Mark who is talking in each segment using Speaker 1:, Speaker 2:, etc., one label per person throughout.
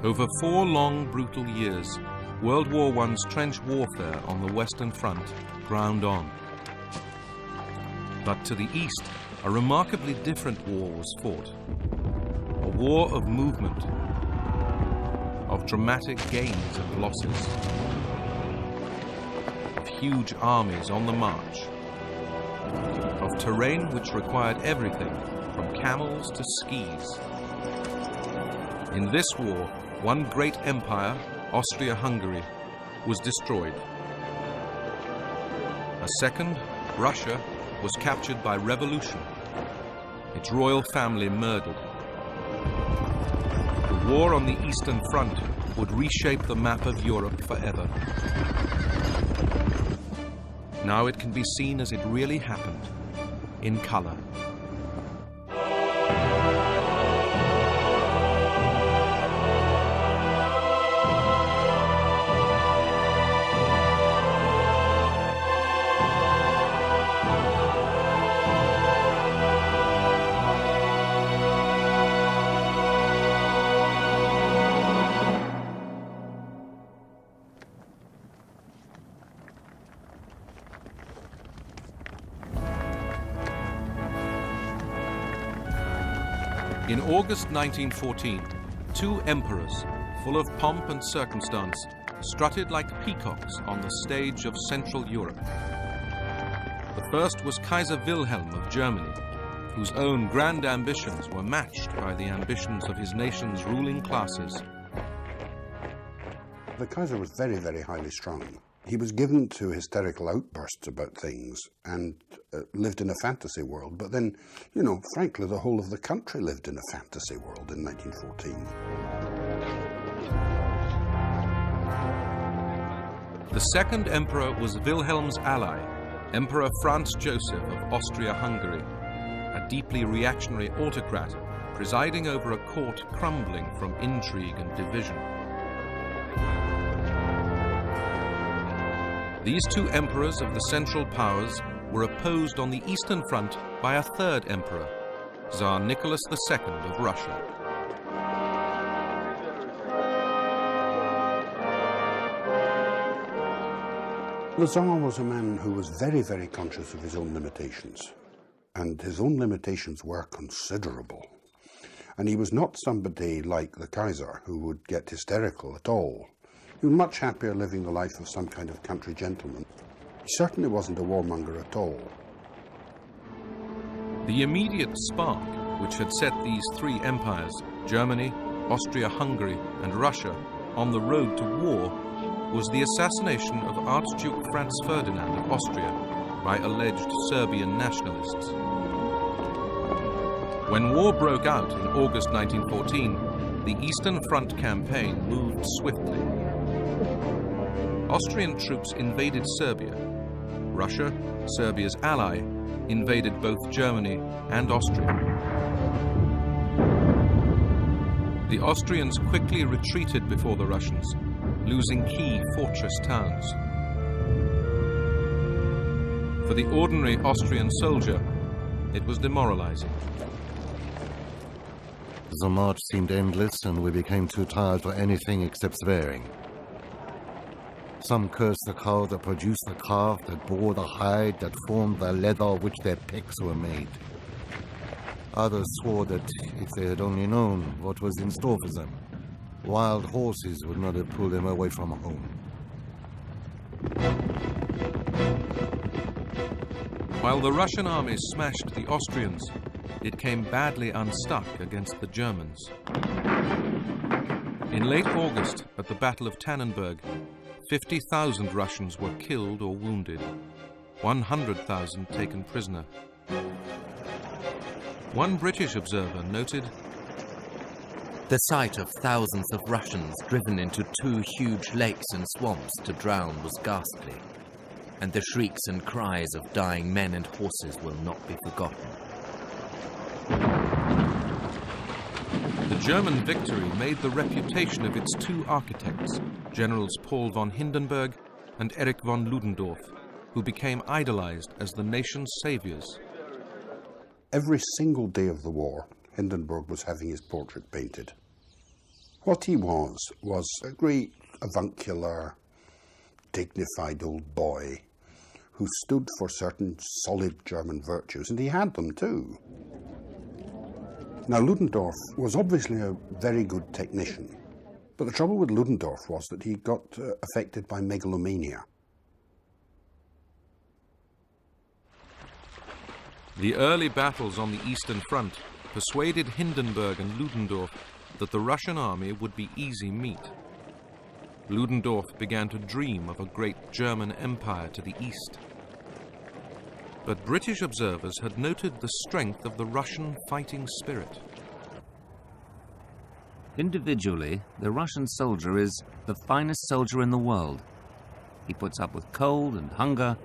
Speaker 1: Over 4 long, brutal years, World War I's trench warfare on the Western Front ground on. But to the east, a remarkably different war was fought. A war of movement, of dramatic gains and losses, of huge armies on the march, of terrain which required everything from camels to skis. In this war, one great empire, Austria-Hungary, was destroyed. A second, Russia, was captured by revolution, its royal family murdered. The war on the Eastern Front would reshape the map of Europe forever. Now it can be seen as it really happened, in color. In August 1914, 2 emperors, full of pomp and circumstance, strutted like peacocks on the stage of Central Europe. The first was Kaiser Wilhelm of Germany, whose own grand ambitions were matched by the ambitions of his nation's ruling classes.
Speaker 2: The Kaiser was very, very highly strung. He was given to hysterical outbursts about things and lived in a fantasy world. But then, you know, frankly, the whole of the country lived in a fantasy world in 1914.
Speaker 1: The second emperor was Wilhelm's ally, Emperor Franz Joseph of Austria-Hungary, a deeply reactionary autocrat presiding over a court crumbling from intrigue and division. These 2 emperors of the Central Powers were opposed on the Eastern Front by a third emperor, Tsar Nicholas II of Russia.
Speaker 2: The Tsar was a man who was very, very conscious of his own limitations, and his own limitations were considerable. And he was not somebody like the Kaiser who would get hysterical at all. He was much happier living the life of some kind of country gentleman. He certainly wasn't a warmonger at all.
Speaker 1: The immediate spark which had set these 3 empires, Germany, Austria-Hungary and Russia, on the road to war was the assassination of Archduke Franz Ferdinand of Austria by alleged Serbian nationalists. When war broke out in August 1914, the Eastern Front campaign moved swiftly. Austrian troops invaded Serbia. Russia, Serbia's ally, invaded both Germany and Austria. The Austrians quickly retreated before the Russians, losing key fortress towns. For the ordinary Austrian soldier, it was demoralizing.
Speaker 3: The march seemed endless, and we became too tired for anything except swearing. Some cursed the cow that produced the calf, that bore the hide, that formed the leather of which their picks were made. Others swore that if they had only known what was in store for them, wild horses would not have pulled them away from home.
Speaker 1: While the Russian army smashed the Austrians, it came badly unstuck against the Germans. In late August, at the Battle of Tannenberg, 50,000 Russians were killed or wounded, 100,000 taken prisoner. One British observer noted,
Speaker 4: "The sight of thousands of Russians driven into 2 huge lakes and swamps to drown was ghastly, and the shrieks and cries of dying men and horses will not be forgotten."
Speaker 1: The German victory made the reputation of its 2 architects, Generals Paul von Hindenburg and Erich von Ludendorff, who became idolized as the nation's saviors.
Speaker 2: Every single day of the war, Hindenburg was having his portrait painted. What he was a great avuncular, dignified old boy who stood for certain solid German virtues, and he had them too. Now, Ludendorff was obviously a very good technician, but the trouble with Ludendorff was that he got affected by megalomania.
Speaker 1: The early battles on the Eastern Front persuaded Hindenburg and Ludendorff that the Russian army would be easy meat. Ludendorff began to dream of a great German empire to the east. But British observers had noted the strength of the Russian fighting spirit.
Speaker 5: Individually, the Russian soldier is the finest soldier in the world. He puts up with cold and hunger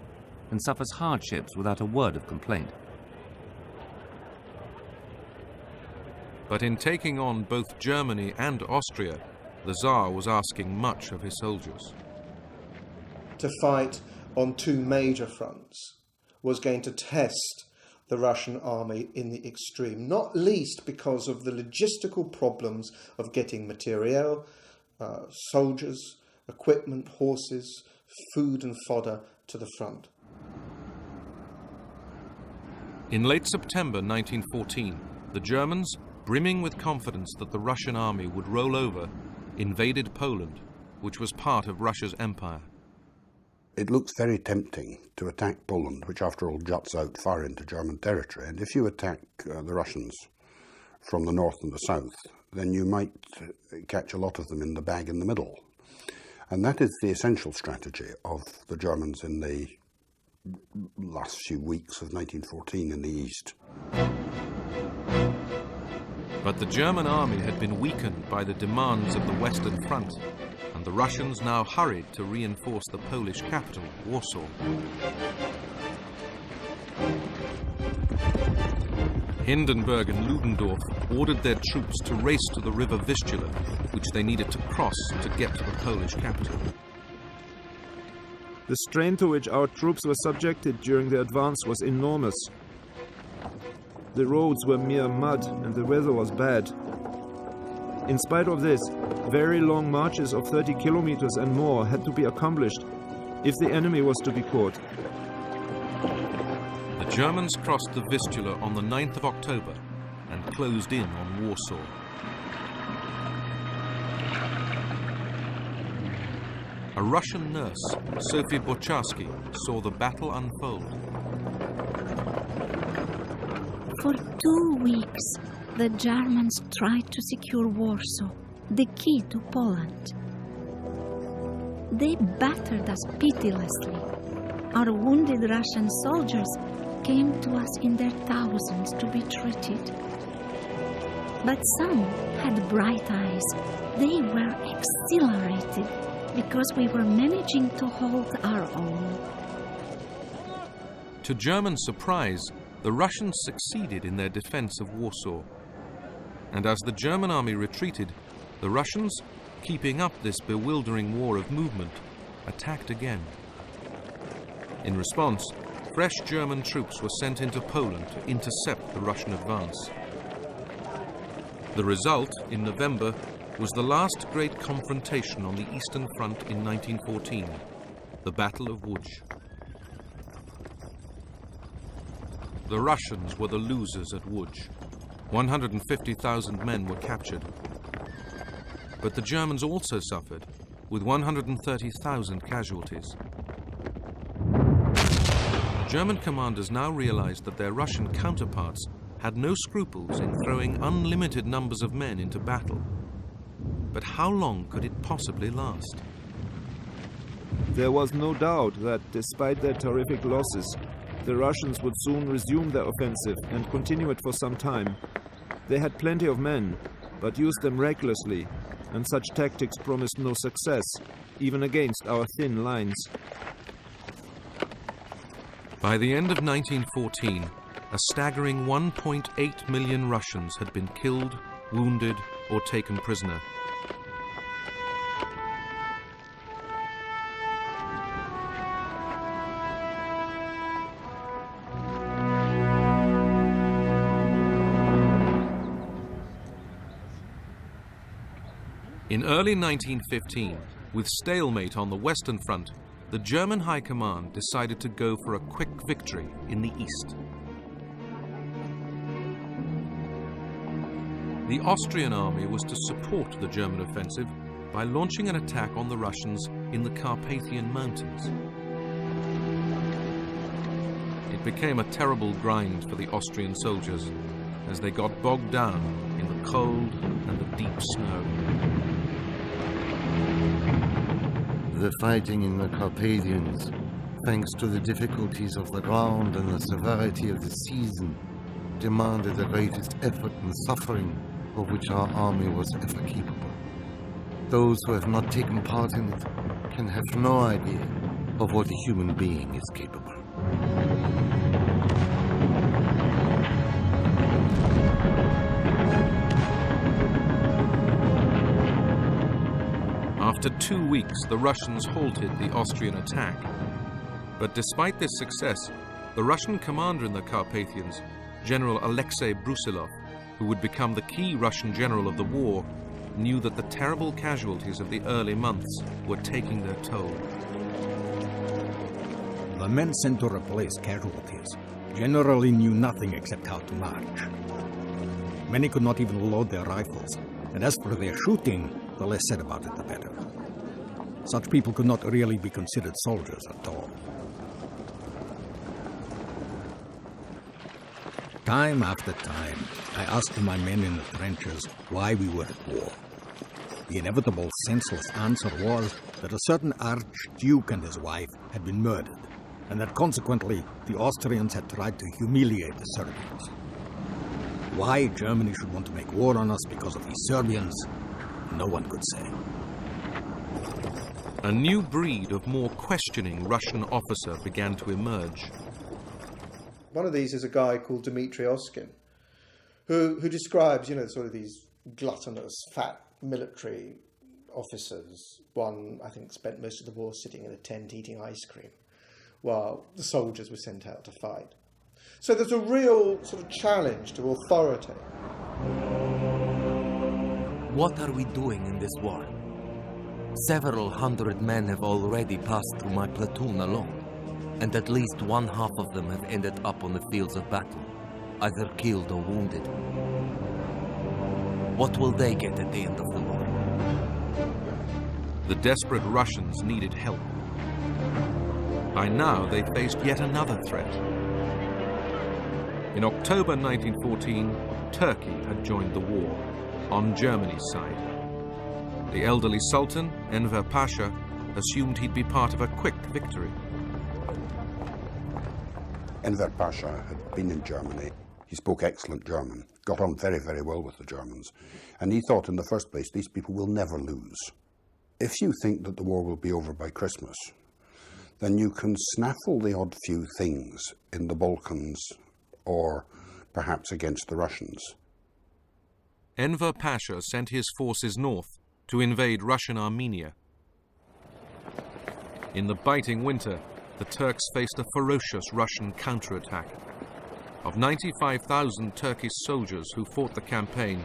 Speaker 5: and suffers hardships without a word of complaint.
Speaker 1: But in taking on both Germany and Austria, the Tsar was asking much of his soldiers.
Speaker 6: To fight on two major fronts was going to test the Russian army in the extreme, not least because of the logistical problems of getting materiel, soldiers, equipment, horses, food and fodder to the front.
Speaker 1: In late September 1914, the Germans, brimming with confidence that the Russian army would roll over, invaded Poland, which was part of Russia's empire.
Speaker 2: It looks very tempting to attack Poland, which after all juts out far into German territory, and if you attack the Russians from the north and the south, then you might catch a lot of them in the bag in the middle. And that is the essential strategy of the Germans in the last few weeks of 1914 in the east.
Speaker 1: But the German army had been weakened by the demands of the Western Front, and the Russians now hurried to reinforce the Polish capital, Warsaw. Hindenburg and Ludendorff ordered their troops to race to the river Vistula, which they needed to cross to get to the Polish capital.
Speaker 7: The strain to which our troops were subjected during the advance was enormous. The roads were mere mud and the weather was bad. In spite of this, very long marches of 30 kilometers and more had to be accomplished if the enemy was to be caught.
Speaker 1: The Germans crossed the Vistula on the 9th of October and closed in on Warsaw. A Russian nurse, Sophie Bocharsky, saw the battle unfold.
Speaker 8: For 2 weeks, the Germans tried to secure Warsaw, the key to Poland. They battered us pitilessly. Our wounded Russian soldiers came to us in their thousands to be treated. But some had bright eyes. They were exhilarated because we were managing to hold our own.
Speaker 1: To German surprise, the Russians succeeded in their defense of Warsaw. And as the German army retreated, the Russians, keeping up this bewildering war of movement, attacked again. In response, fresh German troops were sent into Poland to intercept the Russian advance. The result, in November, was the last great confrontation on the Eastern Front in 1914, the Battle of Łódź. The Russians were the losers at Łódź. 150,000 men were captured. But the Germans also suffered, with 130,000 casualties. German commanders now realized that their Russian counterparts had no scruples in throwing unlimited numbers of men into battle. But how long could it possibly last?
Speaker 7: There was no doubt that, despite their terrific losses, the Russians would soon resume their offensive and continue it for some time. They had plenty of men, but used them recklessly, and such tactics promised no success, even against our thin lines.
Speaker 1: By the end of 1914, a staggering 1.8 million Russians had been killed, wounded, or taken prisoner. In early 1915, with stalemate on the Western Front, the German High Command decided to go for a quick victory in the east. The Austrian army was to support the German offensive by launching an attack on the Russians in the Carpathian Mountains. It became a terrible grind for the Austrian soldiers as they got bogged down in the cold and the deep snow.
Speaker 3: The fighting in the Carpathians, thanks to the difficulties of the ground and the severity of the season, demanded the greatest effort and suffering of which our army was ever capable. Those who have not taken part in it can have no idea of what a human being is capable.
Speaker 1: After 2 weeks, the Russians halted the Austrian attack. But despite this success, the Russian commander in the Carpathians, General Alexei Brusilov, who would become the key Russian general of the war, knew that the terrible casualties of the early months were taking their toll.
Speaker 9: The men sent to replace casualties generally knew nothing except how to march. Many could not even load their rifles, and as for their shooting, the less said about it, the better. Such people could not really be considered soldiers at all. Time after time, I asked my men in the trenches why we were at war. The inevitable, senseless answer was that a certain Archduke and his wife had been murdered, and that consequently the Austrians had tried to humiliate the Serbians. Why Germany should want to make war on us because of these Serbians, no one could say.
Speaker 1: A new breed of more questioning Russian officer began to emerge.
Speaker 6: One of these is a guy called Dmitry Oskin, who describes, sort of these gluttonous, fat military officers. One, I think, spent most of the war sitting in a tent eating ice cream, while the soldiers were sent out to fight. So there's a real sort of challenge to authority.
Speaker 4: What are we doing in this war? Several hundred men have already passed through my platoon alone, and at least one half of them have ended up on the fields of battle, either killed or wounded. What will they get at the end of the war?
Speaker 1: The desperate Russians needed help. By now, they faced yet another threat. In October 1914, Turkey had joined the war, on Germany's side. The elderly Sultan, Enver Pasha, assumed he'd be part of a quick victory.
Speaker 2: Enver Pasha had been in Germany. He spoke excellent German, got on very, very well with the Germans, and he thought in the first place, these people will never lose. If you think that the war will be over by Christmas, then you can snaffle the odd few things in the Balkans or perhaps against the Russians.
Speaker 1: Enver Pasha sent his forces north to invade Russian Armenia. In the biting winter, the Turks faced a ferocious Russian counterattack. Of 95,000 Turkish soldiers who fought the campaign,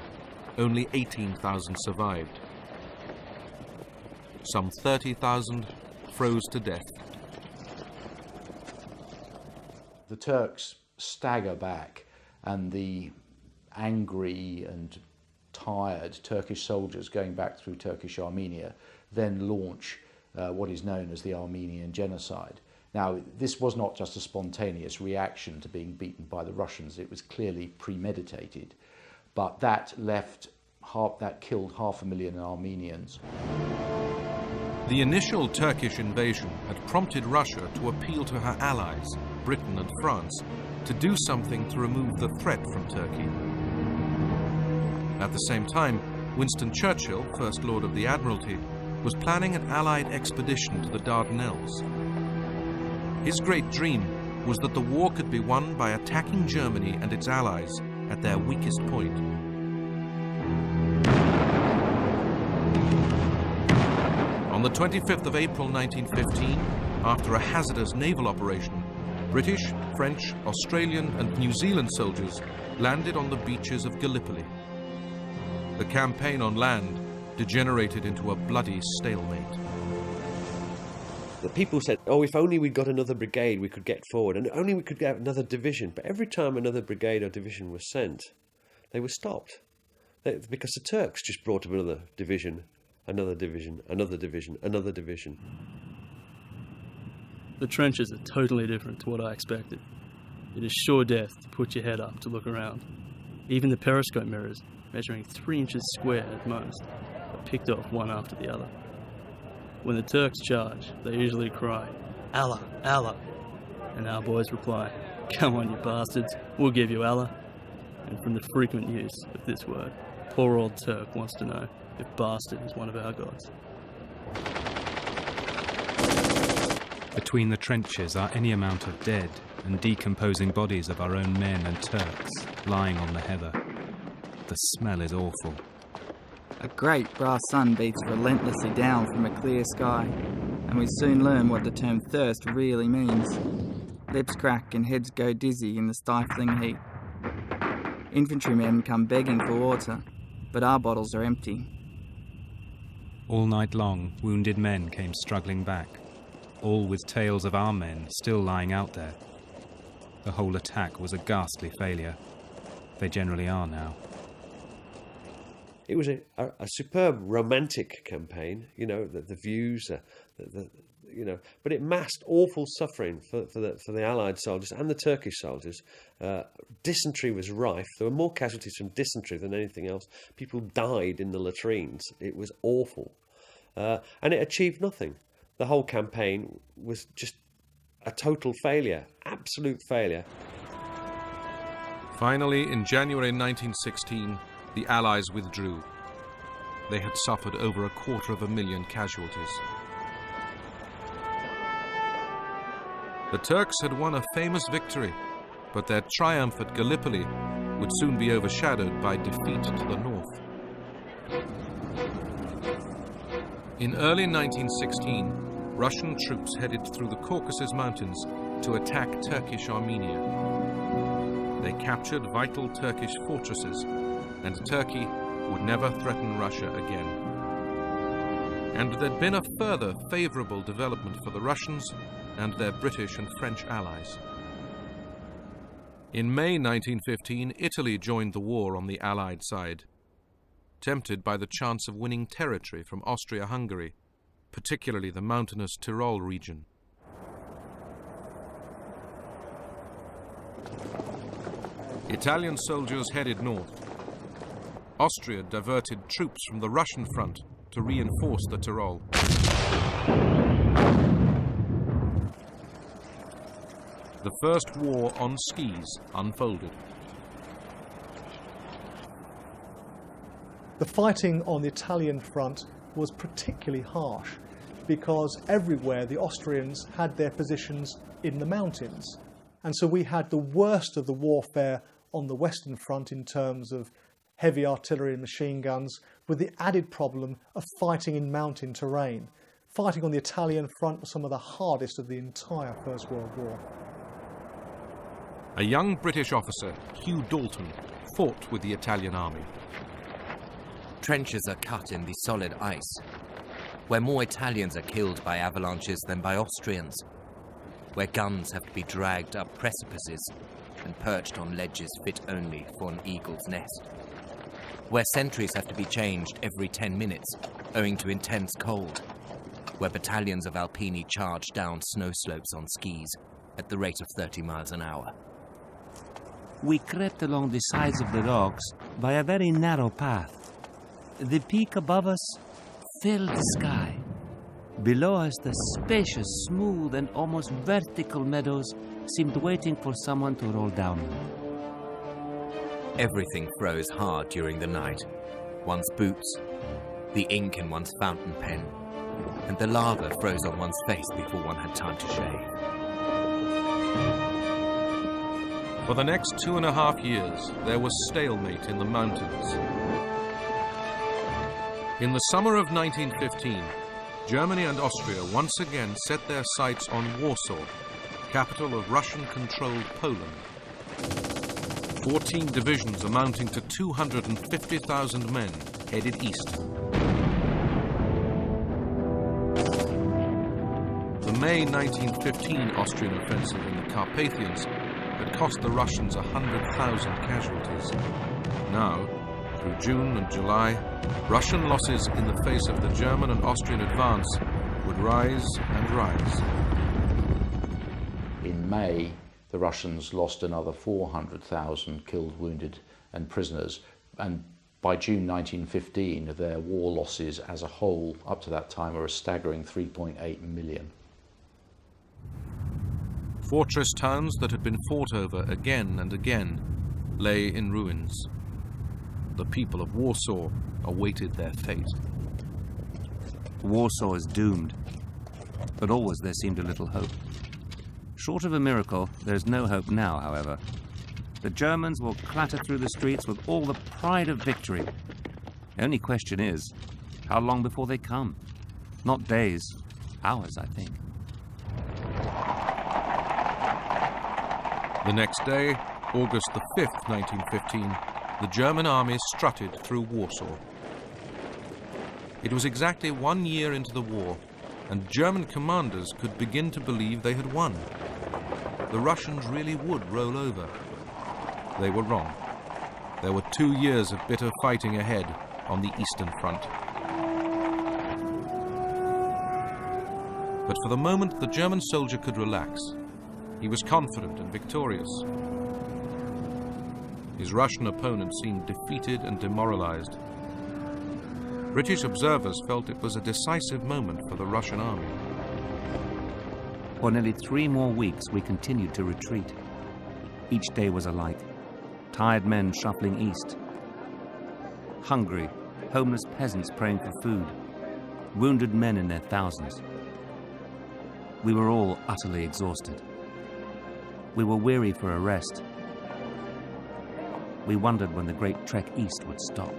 Speaker 1: only 18,000 survived. Some 30,000 froze to death.
Speaker 10: The Turks stagger back, and the angry and tired Turkish soldiers going back through Turkish Armenia then launch what is known as the Armenian genocide. Now, this was not just a spontaneous reaction to being beaten by the Russians. It was clearly premeditated, but that killed 500,000 Armenians.
Speaker 1: The initial Turkish invasion had prompted Russia to appeal to her allies, Britain and France, to do something to remove the threat from Turkey. At the same time, Winston Churchill, First Lord of the Admiralty, was planning an Allied expedition to the Dardanelles. His great dream was that the war could be won by attacking Germany and its allies at their weakest point. On the 25th of April 1915, after a hazardous naval operation, British, French, Australian and New Zealand soldiers landed on the beaches of Gallipoli. The campaign on land degenerated into a bloody stalemate.
Speaker 11: The people said, oh, if only we'd got another brigade, we could get forward, and only we could get another division. But every time another brigade or division was sent, they were stopped. Because the Turks just brought up another division, another division, another division, another division.
Speaker 12: The trenches are totally different to what I expected. It is sure death to put your head up to look around. Even the periscope mirrors, measuring 3 inches square at most, are picked off one after the other. When the Turks charge, they usually cry, Allah, Allah, and our boys reply, come on you bastards, we'll give you Allah. And from the frequent use of this word, poor old Turk wants to know if bastard is one of our gods.
Speaker 13: Between the trenches are any amount of dead and decomposing bodies of our own men and Turks lying on the heather. The smell is awful.
Speaker 14: A great brass sun beats relentlessly down from a clear sky, and we soon learn what the term thirst really means. Lips crack and heads go dizzy in the stifling heat. Infantrymen come begging for water, but our bottles are empty.
Speaker 13: All night long, wounded men came struggling back, all with tales of our men still lying out there. The whole attack was a ghastly failure. They generally are now.
Speaker 11: It was a superb romantic campaign, you know, the views, you know, but it masked awful suffering for the Allied soldiers and the Turkish soldiers. Dysentery was rife. There were more casualties from dysentery than anything else. People died in the latrines. It was awful. And it achieved nothing. The whole campaign was just a total failure, absolute failure.
Speaker 1: Finally, in January 1916, the Allies withdrew. They had suffered over 250,000 casualties. The Turks had won a famous victory, but their triumph at Gallipoli would soon be overshadowed by defeat to the north. In early 1916, Russian troops headed through the Caucasus Mountains to attack Turkish Armenia. They captured vital Turkish fortresses, and Turkey would never threaten Russia again. And there'd been a further favourable development for the Russians and their British and French allies. In May 1915, Italy joined the war on the Allied side, tempted by the chance of winning territory from Austria-Hungary, particularly the mountainous Tyrol region. Italian soldiers headed north. Austria diverted troops from the Russian front to reinforce the Tyrol. The First War on Skis unfolded.
Speaker 15: The fighting on the Italian front was particularly harsh because everywhere the Austrians had their positions in the mountains. And so we had the worst of the warfare on the Western front in terms of heavy artillery and machine guns, with the added problem of fighting in mountain terrain. Fighting on the Italian front was some of the hardest of the entire First World War.
Speaker 1: A young British officer, Hugh Dalton, fought with the Italian army.
Speaker 4: Trenches are cut in the solid ice, where more Italians are killed by avalanches than by Austrians, where guns have to be dragged up precipices and perched on ledges fit only for an eagle's nest, where sentries have to be changed every 10 minutes owing to intense cold, where battalions of Alpini charge down snow slopes on skis at the rate of 30 miles an hour.
Speaker 5: We crept along the sides of the rocks by a very narrow path. The peak above us filled the sky. Below us, the spacious, smooth, and almost vertical meadows seemed waiting for someone to roll down.
Speaker 4: Everything froze hard during the night. One's boots, the ink in one's fountain pen, and the lava froze on one's face before one had time to shave.
Speaker 1: For the next 2.5 years, there was stalemate in the mountains. In the summer of 1915, Germany and Austria once again set their sights on Warsaw, capital of Russian-controlled Poland. 14 divisions amounting to 250,000 men headed east. May 1915 Austrian offensive in the Carpathians had cost the Russians 100,000 casualties. Now, through June and July, Russian losses in the face of the German and Austrian advance would rise and rise.
Speaker 10: In May, the Russians lost another 400,000 killed, wounded and prisoners, and by June 1915 their war losses as a whole up to that time were a staggering 3.8 million.
Speaker 1: Fortress towns that had been fought over again and again lay in ruins. The people of Warsaw awaited their fate.
Speaker 5: Warsaw is doomed, but always there seemed a little hope. Short of a miracle, there's no hope now, however. The Germans will clatter through the streets with all the pride of victory. The only question is, how long before they come? Not days, hours, I think.
Speaker 1: The next day, August the 5th, 1915, the German army strutted through Warsaw. It was exactly 1 year into the war, and German commanders could begin to believe they had won. The Russians really would roll over. They were wrong. There were 2 years of bitter fighting ahead on the Eastern Front. But for the moment, the German soldier could relax. He was confident and victorious. His Russian opponent seemed defeated and demoralized. British observers felt it was a decisive moment for the Russian army.
Speaker 5: For nearly 3 more weeks, we continued to retreat. Each day was alike. Tired men shuffling east. Hungry, homeless peasants praying for food. Wounded men in their thousands. We were all utterly exhausted. We were weary for a rest. We wondered when the great trek east would stop.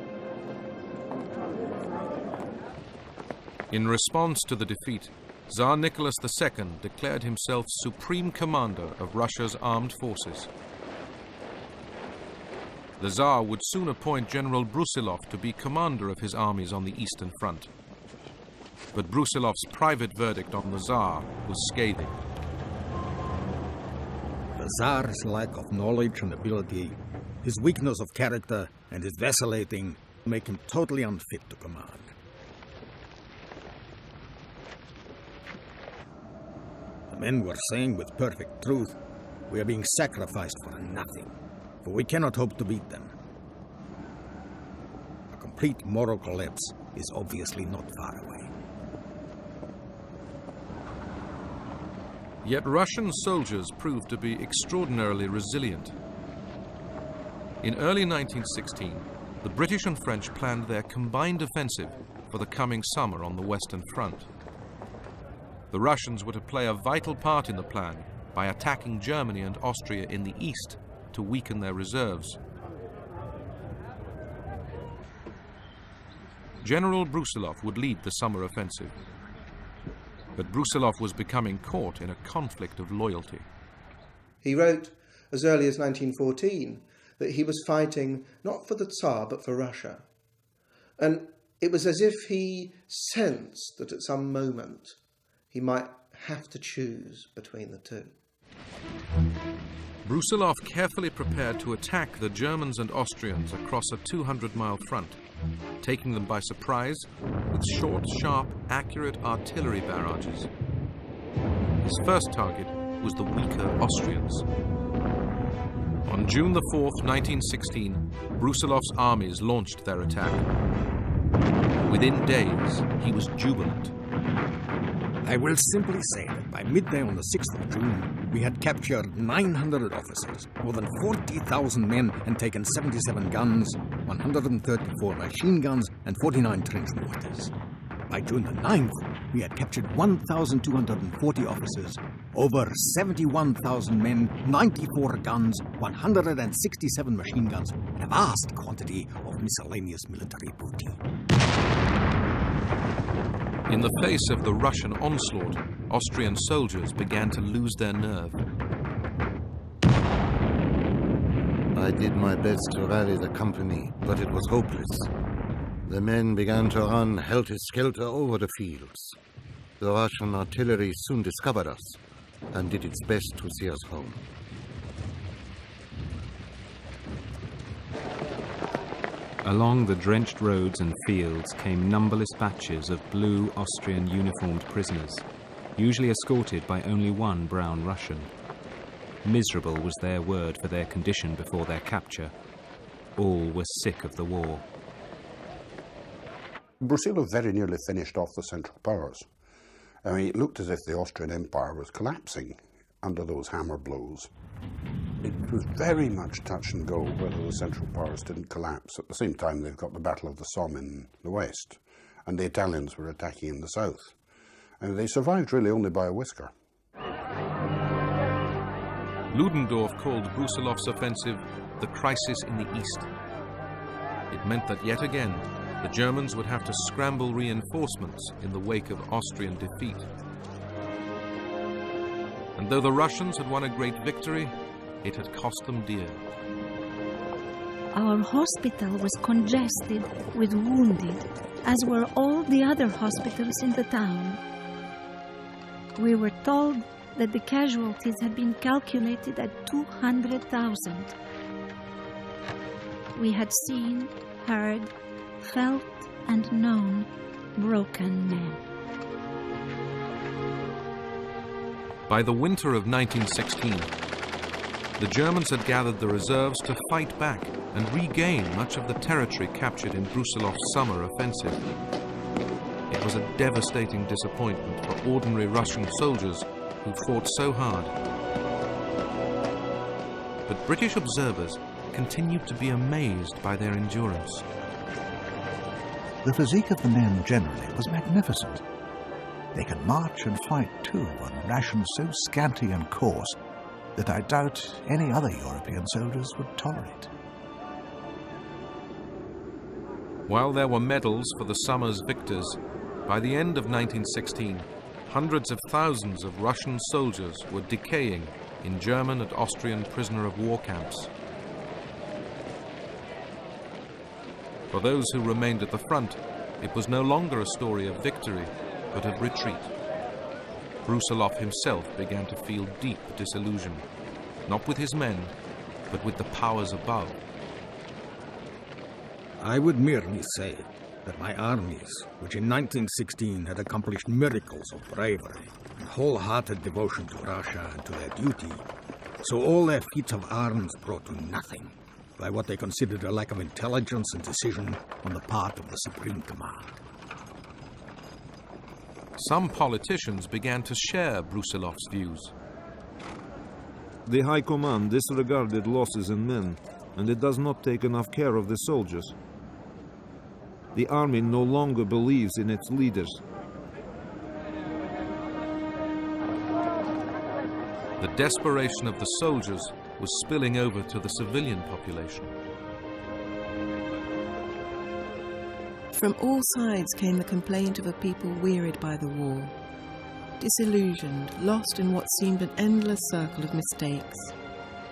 Speaker 1: In response to the defeat, Tsar Nicholas II declared himself supreme commander of Russia's armed forces. The Tsar would soon appoint General Brusilov to be commander of his armies on the Eastern Front. But Brusilov's private verdict on the Tsar was scathing.
Speaker 9: The Tsar's lack of knowledge and ability, his weakness of character, and his vacillating make him totally unfit to command. The men were saying with perfect truth, we are being sacrificed for nothing, for we cannot hope to beat them. A complete moral collapse is obviously not far away.
Speaker 1: Yet Russian soldiers proved to be extraordinarily resilient. In early 1916, the British and French planned their combined offensive for the coming summer on the Western Front. The Russians were to play a vital part in the plan by attacking Germany and Austria in the east to weaken their reserves. General Brusilov would lead the summer offensive. But Brusilov was becoming caught in a conflict of loyalty.
Speaker 6: He wrote as early as 1914 that he was fighting not for the Tsar but for Russia. And it was as if he sensed that at some moment he might have to choose between the two.
Speaker 1: Brusilov carefully prepared to attack the Germans and Austrians across a 200-mile front, taking them by surprise with short, sharp, accurate artillery barrages. His first target was the weaker Austrians. On June the 4th, 1916, Brusilov's armies launched their attack. Within days, he was jubilant.
Speaker 9: I will simply say that by midday on the 6th of June, we had captured 900 officers, more than 40,000 men, and taken 77 guns, 134 machine guns, and 49 trench mortars. By June the 9th, we had captured 1,240 officers, over 71,000 men, 94 guns, 167 machine guns, and a vast quantity of miscellaneous military booty.
Speaker 1: In the face of the Russian onslaught, Austrian soldiers began to lose their nerve.
Speaker 3: I did my best to rally the company, but it was hopeless. The men began to run helter-skelter over the fields. The Russian artillery soon discovered us and did its best to see us home.
Speaker 13: Along the drenched roads and fields came numberless batches of blue Austrian uniformed prisoners, usually escorted by only one brown Russian. Miserable was their word for their condition before their capture. All were sick of the war.
Speaker 2: Brusilov very nearly finished off the Central Powers. I mean, it looked as if the Austrian Empire was collapsing under those hammer blows. It was very much touch and go whether the Central Powers didn't collapse. At the same time, they've got the Battle of the Somme in the west, and the Italians were attacking in the south. And they survived really only by a whisker.
Speaker 1: Ludendorff called Brusilov's offensive the crisis in the east. It meant that yet again, the Germans would have to scramble reinforcements in the wake of Austrian defeat. And though the Russians had won a great victory, it had cost them dear.
Speaker 8: Our hospital was congested with wounded, as were all the other hospitals in the town. We were told that the casualties had been calculated at 200,000. We had seen, heard, felt and known broken men.
Speaker 1: By the winter of 1916, the Germans had gathered the reserves to fight back and regain much of the territory captured in Brusilov's summer offensive. It was a devastating disappointment for ordinary Russian soldiers who fought so hard. But British observers continued to be amazed by their endurance.
Speaker 16: The physique of the men generally was magnificent. They could march and fight too on rations so scanty and coarse that I doubt any other European soldiers would tolerate.
Speaker 1: While there were medals for the summer's victors, by the end of 1916, hundreds of thousands of Russian soldiers were decaying in German and Austrian prisoner of war camps. For those who remained at the front, it was no longer a story of victory, but of retreat. Brusilov himself began to feel deep disillusion, not with his men, but with the powers above.
Speaker 9: I would merely say that my armies, which in 1916 had accomplished miracles of bravery and wholehearted devotion to Russia and to their duty, saw all their feats of arms brought to nothing by what they considered a lack of intelligence and decision on the part of the Supreme Command.
Speaker 1: Some politicians began to share Brusilov's views.
Speaker 7: The High Command disregarded losses in men, and it does not take enough care of the soldiers. The army no longer believes in its leaders.
Speaker 1: The desperation of the soldiers was spilling over to the civilian population.
Speaker 17: From all sides came the complaint of a people wearied by the war, disillusioned, lost in what seemed an endless circle of mistakes.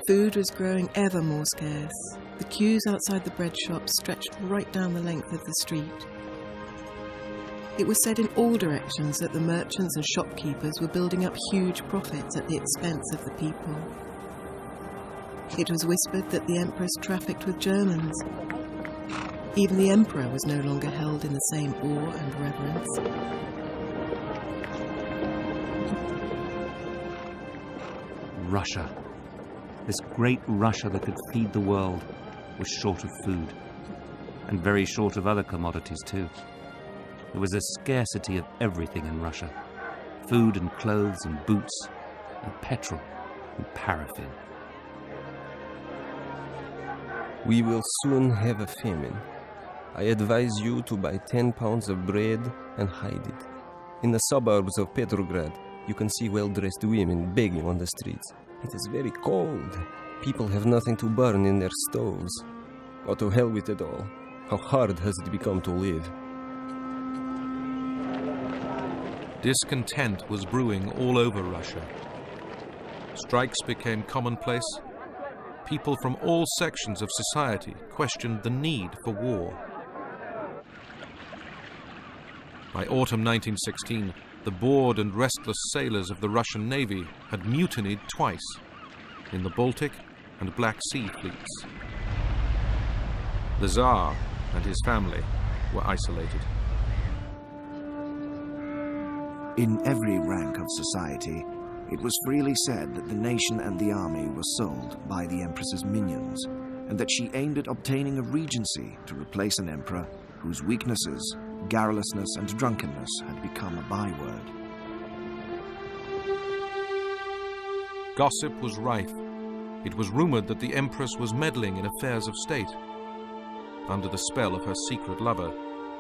Speaker 17: Food was growing ever more scarce. The queues outside the bread shops stretched right down the length of the street. It was said in all directions that the merchants and shopkeepers were building up huge profits at the expense of the people. It was whispered that the Empress trafficked with Germans. Even the Emperor was no longer held in the same awe and reverence.
Speaker 5: Russia, this great Russia that could feed the world, was short of food, and very short of other commodities too. There was a scarcity of everything in Russia: food and clothes and boots and petrol and paraffin.
Speaker 18: We will soon have a famine. I advise you to buy 10 pounds of bread and hide it. In the suburbs of Petrograd, you can see well-dressed women begging on the streets. It is very cold. People have nothing to burn in their stoves. Oh, to hell with it all. How hard has it become to live?
Speaker 1: Discontent was brewing all over Russia. Strikes became commonplace. People from all sections of society questioned the need for war. By autumn 1916, the bored and restless sailors of the Russian Navy had mutinied twice, in the Baltic and Black Sea fleets. The Tsar and his family were isolated.
Speaker 19: In every rank of society, it was freely said that the nation and the army were sold by the Empress's minions, and that she aimed at obtaining a regency to replace an emperor whose weaknesses, garrulousness and drunkenness had become a byword.
Speaker 1: Gossip was rife. It was rumored that the Empress was meddling in affairs of state, under the spell of her secret lover,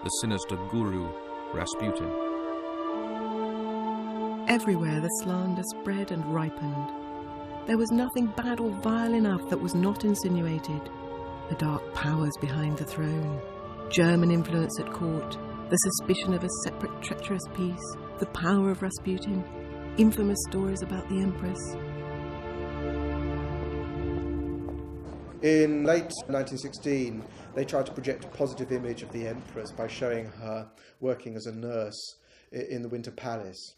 Speaker 1: the sinister guru Rasputin.
Speaker 17: Everywhere the slander spread and ripened. There was nothing bad or vile enough that was not insinuated. The dark powers behind the throne, German influence at court, the suspicion of a separate treacherous peace, the power of Rasputin, infamous stories about the Empress.
Speaker 6: In late 1916, they tried to project a positive image of the Empress by showing her working as a nurse in the Winter Palace.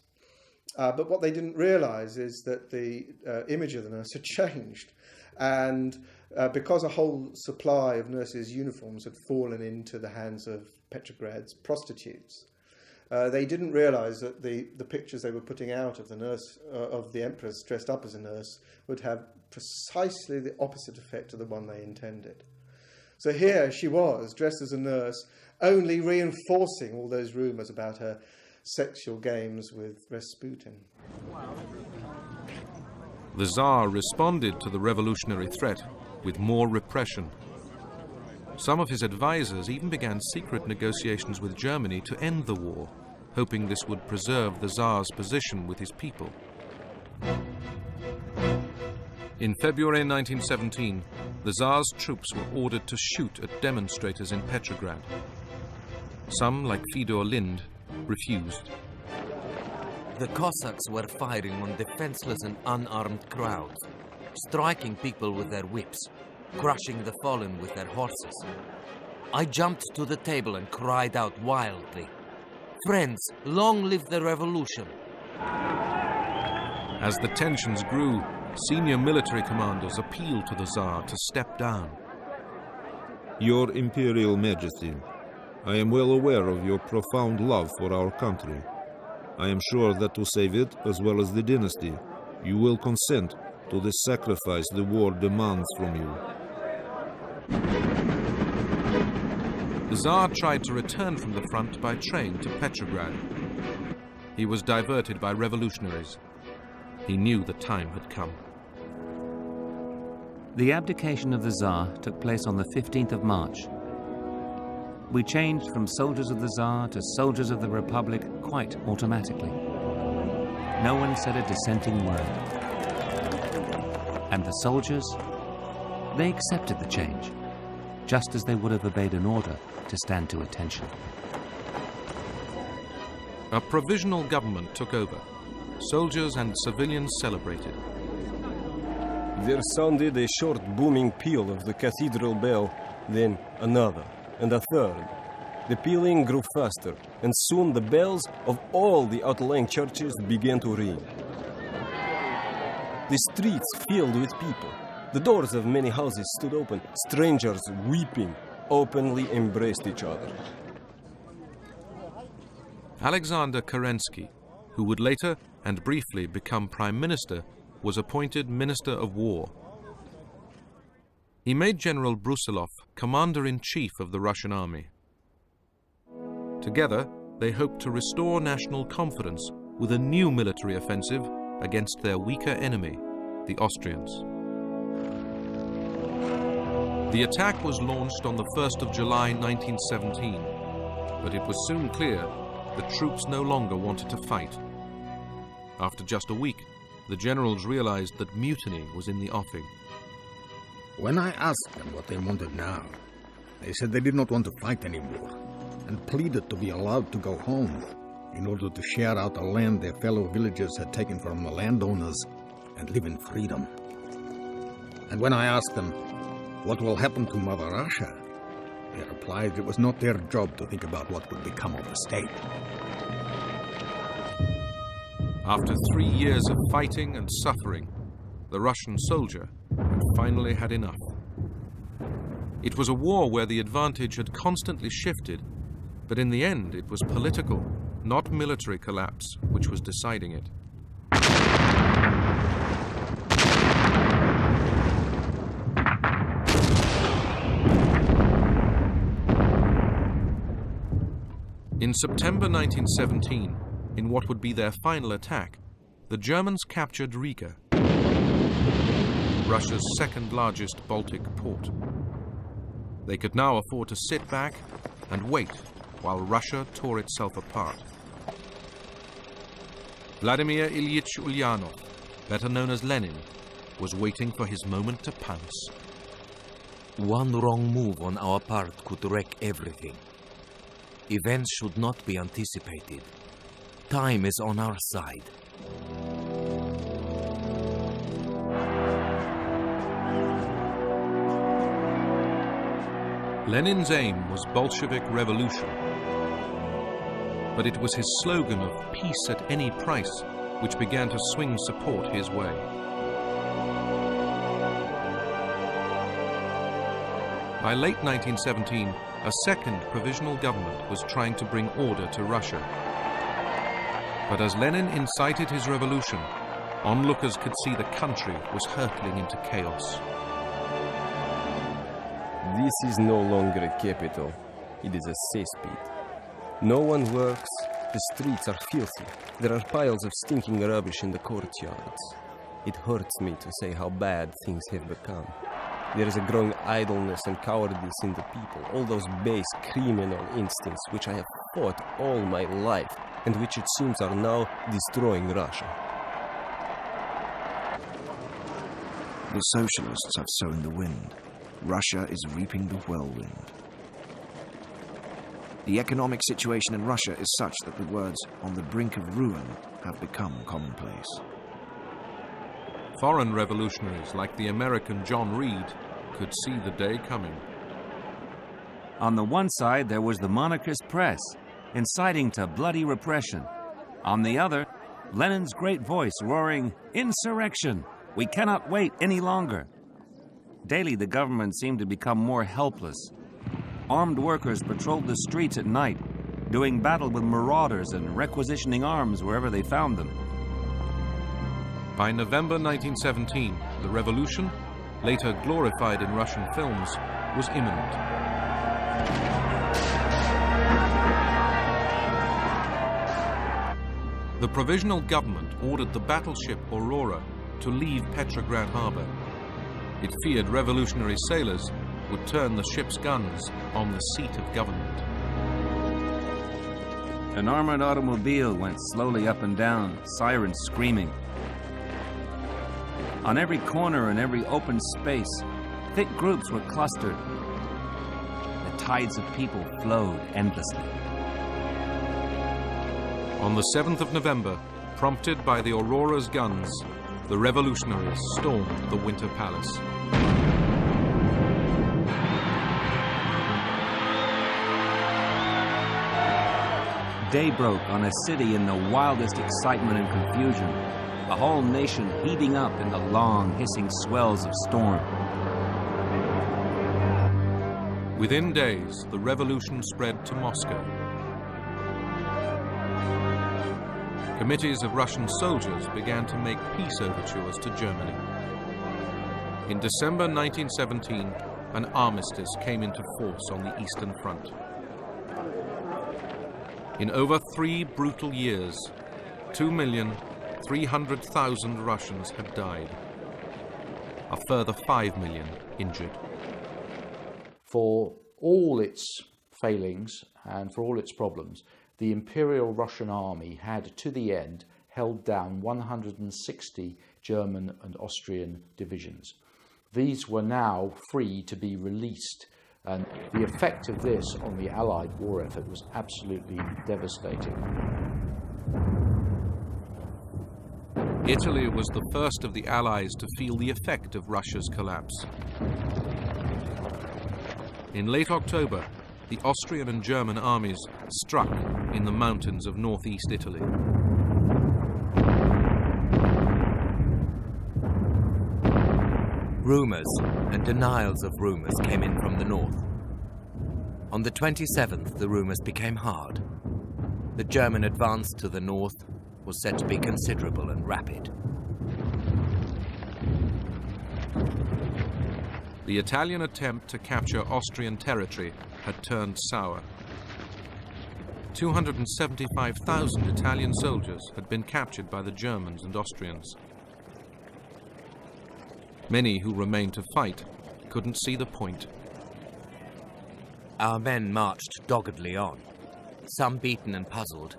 Speaker 6: But what they didn't realise is that the image of the nurse had changed. And because a whole supply of nurses' uniforms had fallen into the hands of Petrograd's prostitutes, they didn't realise that the pictures they were putting out of the nurse, of the Empress dressed up as a nurse, would have precisely the opposite effect of the one they intended. So here she was, dressed as a nurse, only reinforcing all those rumours about her sexual games with Rasputin.
Speaker 1: The Tsar responded to the revolutionary threat with more repression. Some of his advisors even began secret negotiations with Germany to end the war, hoping this would preserve the Tsar's position with his people. In February 1917, the Tsar's troops were ordered to shoot at demonstrators in Petrograd. Some, like Fedor Lind, refused.
Speaker 4: The Cossacks were firing on defenseless and unarmed crowds, striking people with their whips, crushing the fallen with their horses. I jumped to the table and cried out wildly, "Friends, long live the revolution!"
Speaker 1: As the tensions grew, senior military commanders appealed to the Tsar to step down.
Speaker 7: Your Imperial Majesty, I am well aware of your profound love for our country. I am sure that to save it, as well as the dynasty, you will consent to the sacrifice the war demands from you.
Speaker 1: The Tsar tried to return from the front by train to Petrograd. He was diverted by revolutionaries. He knew the time had come.
Speaker 5: The abdication of the Tsar took place on the 15th of March. We changed from soldiers of the Tsar to soldiers of the Republic quite automatically. No one said a dissenting word. And the soldiers, they accepted the change, just as they would have obeyed an order to stand to attention.
Speaker 1: A provisional government took over. Soldiers and civilians celebrated.
Speaker 18: There sounded a short booming peal of the cathedral bell, then another and a third. The pealing grew faster, and soon the bells of all the outlying churches began to ring. The streets filled with people. The doors of many houses stood open. Strangers, weeping, openly embraced each other.
Speaker 1: Alexander Kerensky, who would later and briefly become Prime Minister, was appointed Minister of War. He made General Brusilov Commander-in-Chief of the Russian army. Together, they hoped to restore national confidence with a new military offensive against their weaker enemy, the Austrians. The attack was launched on the 1st of July 1917, but it was soon clear the troops no longer wanted to fight. After just a week, the generals realized that mutiny was in the offing.
Speaker 9: When I asked them what they wanted now, they said they did not want to fight anymore, and pleaded to be allowed to go home in order to share out the land their fellow villagers had taken from the landowners and live in freedom. And when I asked them, what will happen to Mother Russia, they replied it was not their job to think about what would become of the state.
Speaker 1: After 3 years of fighting and suffering, the Russian soldier had finally had enough. It was a war where the advantage had constantly shifted, but in the end it was political, not military collapse, which was deciding it. In September 1917, in what would be their final attack, the Germans captured Riga, Russia's second largest Baltic port. They could now afford to sit back and wait while Russia tore itself apart. Vladimir Ilyich Ulyanov, better known as Lenin, was waiting for his moment to pounce.
Speaker 4: One wrong move on our part could wreck everything. Events should not be anticipated. Time is on our side.
Speaker 1: Lenin's aim was Bolshevik revolution, but it was his slogan of peace at any price which began to swing support his way. By late 1917, a second provisional government was trying to bring order to Russia. But as Lenin incited his revolution, onlookers could see the country was hurtling into chaos.
Speaker 18: This is no longer a capital. It is a cesspit. No one works. The streets are filthy. There are piles of stinking rubbish in the courtyards. It hurts me to say how bad things have become. There is a growing idleness and cowardice in the people, all those base criminal instincts which I have fought all my life and which it seems are now destroying Russia.
Speaker 19: The socialists have sown the wind. Russia is reaping the whirlwind. The economic situation in Russia is such that the words "on the brink of ruin" have become commonplace.
Speaker 1: Foreign revolutionaries like the American John Reed could see the day coming.
Speaker 5: On the one side, there was the monarchist press, inciting to bloody repression. On the other, Lenin's great voice roaring, "Insurrection! We cannot wait any longer." Daily, the government seemed to become more helpless. Armed workers patrolled the streets at night, doing battle with marauders and requisitioning arms wherever they found them.
Speaker 1: By November 1917, the revolution, later glorified in Russian films, was imminent. The provisional government ordered the battleship Aurora to leave Petrograd harbor. It feared revolutionary sailors would turn the ship's guns on the seat of government.
Speaker 5: An armored automobile went slowly up and down, sirens screaming. On every corner and every open space, thick groups were clustered. The tides of people flowed endlessly.
Speaker 1: On the 7th of November, prompted by the Aurora's guns, the revolutionaries stormed the Winter Palace.
Speaker 5: Day broke on a city in the wildest excitement and confusion, a whole nation heaving up in the long, hissing swells of storm.
Speaker 1: Within days, the revolution spread to Moscow. Committees of Russian soldiers began to make peace overtures to Germany. In December 1917, an armistice came into force on the Eastern Front. In over 3 brutal years, 2,300,000 Russians had died. A further 5 million injured.
Speaker 10: For all its failings and for all its problems, the Imperial Russian Army had, to the end, held down 160 German and Austrian divisions. These were now free to be released, and the effect of this on the Allied war effort was absolutely devastating.
Speaker 1: Italy was the first of the Allies to feel the effect of Russia's collapse. In late October, the Austrian and German armies struck in the mountains of northeast Italy.
Speaker 4: Rumours and denials of rumours came in from the north. On the 27th, the rumours became hard. The German advance to the north was said to be considerable and rapid.
Speaker 1: The Italian attempt to capture Austrian territory had turned sour. 275,000 Italian soldiers had been captured by the Germans and Austrians. Many who remained to fight couldn't see the point.
Speaker 4: Our men marched doggedly on, some beaten and puzzled,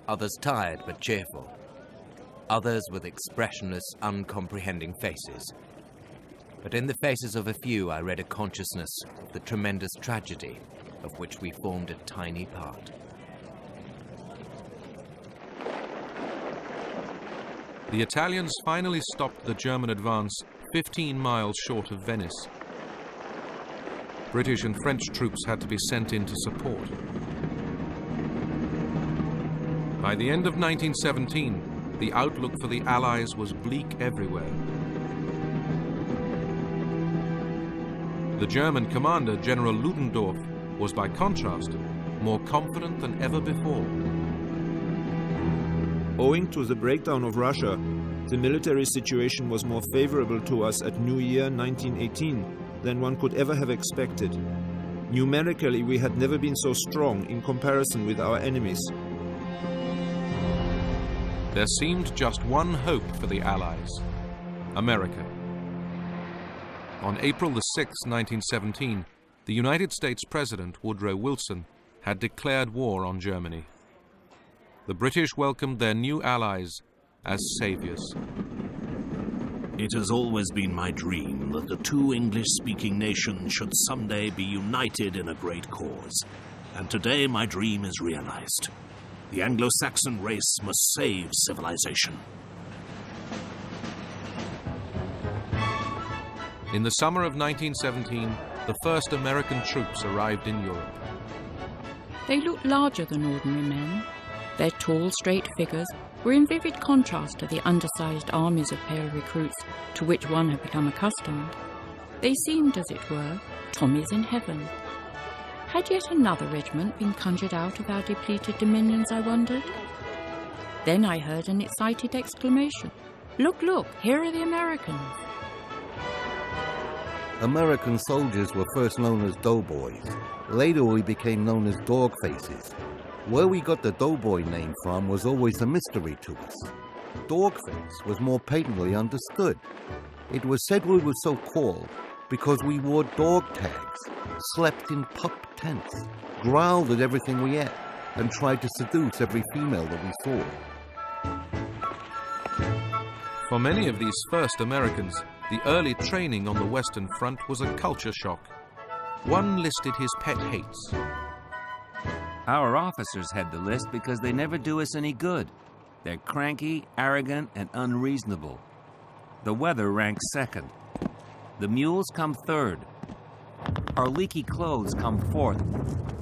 Speaker 4: others tired but cheerful, others with expressionless, uncomprehending faces. But in the faces of a few I read a consciousness of the tremendous tragedy of which we formed a tiny part.
Speaker 1: The Italians finally stopped the German advance 15 miles short of Venice. British and French troops had to be sent in to support. By the end of 1917, the outlook for the Allies was bleak everywhere. The German commander, General Ludendorff, was by contrast more confident than ever before.
Speaker 7: Owing to the breakdown of Russia, the military situation was more favorable to us at New Year 1918 than one could ever have expected. Numerically, we had never been so strong in comparison with our enemies.
Speaker 1: There seemed just one hope for the Allies: America. On April the 6th, 1917, the United States President Woodrow Wilson had declared war on Germany. The British welcomed their new allies as saviors.
Speaker 20: It has always been my dream that the two English-speaking nations should someday be united in a great cause. And today my dream is realized. The Anglo-Saxon race must save civilization.
Speaker 1: In the summer of 1917, the first American troops arrived in Europe.
Speaker 21: They looked larger than ordinary men. Their tall, straight figures were in vivid contrast to the undersized armies of pale recruits to which one had become accustomed. They seemed, as it were, Tommies in heaven. Had yet another regiment been conjured out of our depleted dominions, I wondered? Then I heard an excited exclamation. Look, look, here are the Americans.
Speaker 3: American soldiers were first known as doughboys. Later we became known as dog faces. Where we got the doughboy name from was always a mystery to us. Dogface was more patently understood. It was said we were so called because we wore dog tags, slept in pup tents, growled at everything we ate, and tried to seduce every female that we saw.
Speaker 1: For many of these first Americans, the early training on the Western Front was a culture shock. One listed his pet hates.
Speaker 5: Our officers had the list because they never do us any good. They're cranky, arrogant, and unreasonable. The weather ranks second. The mules come third. Our leaky clothes come fourth.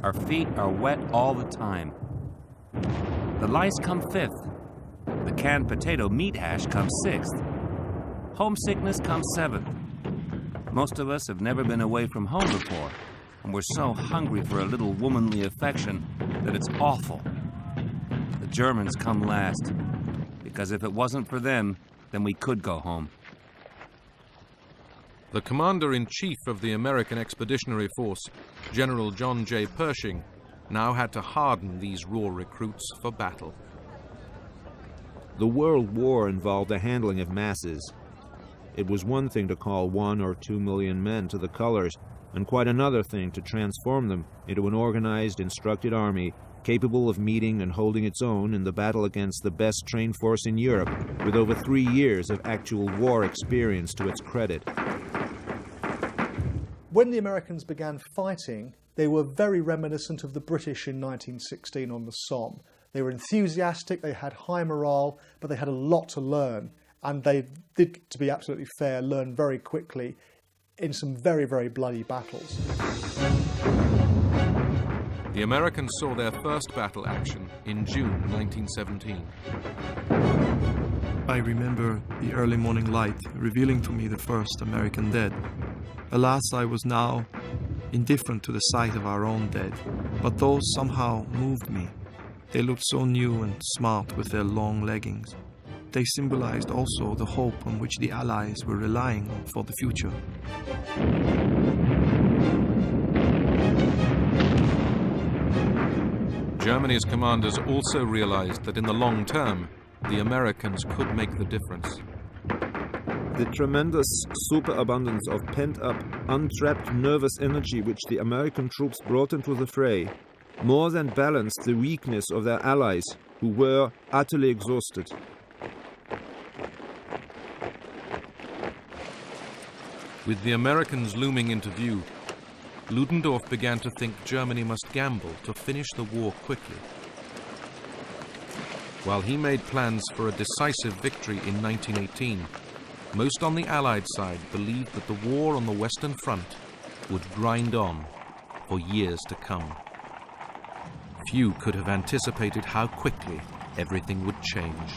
Speaker 5: Our feet are wet all the time. The lice come fifth. The canned potato meat hash comes sixth. Homesickness comes seventh. Most of us have never been away from home before, and we're so hungry for a little womanly affection that it's awful. The Germans come last, because if it wasn't for them, then we could go home.
Speaker 1: The commander-in-chief of the American Expeditionary Force, General John J. Pershing, now had to harden these raw recruits for battle.
Speaker 7: The World War involved the handling of masses. It was one thing to call 1 or 2 million men to the colors, and quite another thing to transform them into an organized, instructed army capable of meeting and holding its own in the battle against the best trained force in Europe, with over 3 years of actual war experience to its credit.
Speaker 15: When the Americans began fighting, they were very reminiscent of the British in 1916 on the Somme. They were enthusiastic, they had high morale, but they had a lot to learn. And they did, to be absolutely fair, learn very quickly in some very, very bloody battles.
Speaker 1: The Americans saw their first battle action in June 1917.
Speaker 12: I remember the early morning light revealing to me the first American dead. Alas, I was now indifferent to the sight of our own dead, but those somehow moved me. They looked so new and smart with their long leggings. They symbolized also the hope on which the Allies were relying for the future.
Speaker 1: Germany's commanders also realized that in the long term, the Americans could make the difference.
Speaker 7: The tremendous superabundance of pent-up, untrapped nervous energy which the American troops brought into the fray more than balanced the weakness of their allies, who were utterly exhausted.
Speaker 1: With the Americans looming into view, Ludendorff began to think Germany must gamble to finish the war quickly. While he made plans for a decisive victory in 1918, most on the Allied side believed that the war on the Western Front would grind on for years to come. Few could have anticipated how quickly everything would change.